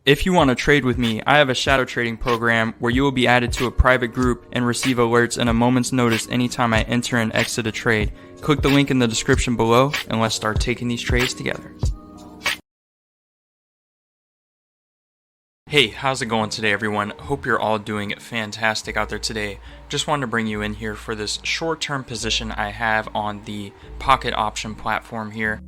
If you want to trade with me, I have a shadow trading program where you will be added to a private group and receive alerts in a moment's notice anytime I enter and exit a trade. Click the link in the description below and let's start taking these trades together. Hey, how's it going today, everyone? Hope you're all doing fantastic out there today. Just wanted to bring you in here for this short-term position I have on the pocket option platform here.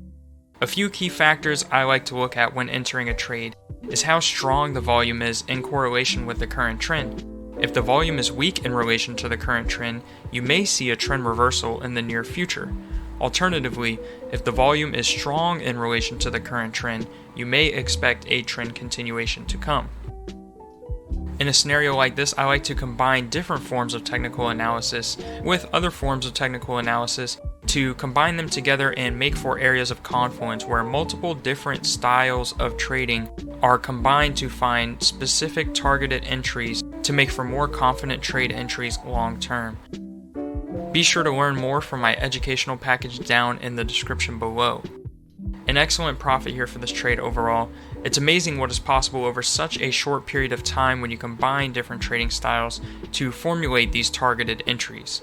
A few key factors I like to look at when entering a trade is how strong the volume is in correlation with the current trend. If the volume is weak in relation to the current trend, you may see a trend reversal in the near future. Alternatively, if the volume is strong in relation to the current trend, you may expect a trend continuation to come. In a scenario like this, I like to combine different forms of technical analysis with other forms of technical analysis to combine them together and make for areas of confluence where multiple different styles of trading are combined to find specific targeted entries to make for more confident trade entries long term. Be sure to learn more from my educational package down in the description below. An excellent profit here for this trade overall. It's amazing what is possible over such a short period of time when you combine different trading styles to formulate these targeted entries.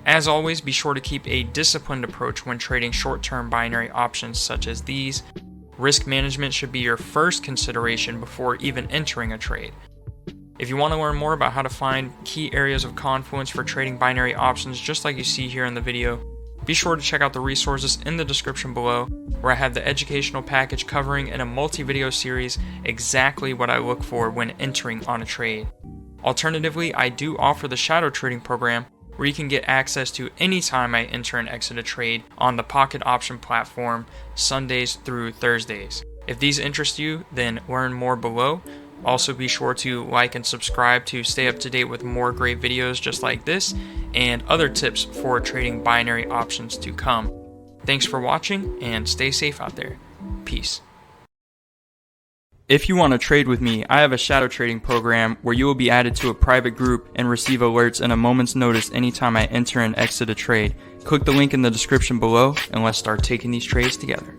As always, be sure to keep a disciplined approach when trading short-term binary options such as these. Risk management should be your first consideration before even entering a trade. If you want to learn more about how to find key areas of confluence for trading binary options just like you see here in the video, be sure to check out the resources in the description below where I have the educational package covering in a multi-video series exactly what I look for when entering on a trade. Alternatively, I do offer the shadow trading program where you can get access to any time I enter and exit a trade on the pocket option platform Sundays through Thursdays. If these interest you, then learn more below. Also be sure to like and subscribe to stay up to date with more great videos just like this and other tips for trading binary options to come. Thanks for watching and stay safe out there. Peace. If you want to trade with me, I have a shadow trading program where you will be added to a private group and receive alerts in a moment's notice anytime I enter and exit a trade. Click the link in the description below and let's start taking these trades together.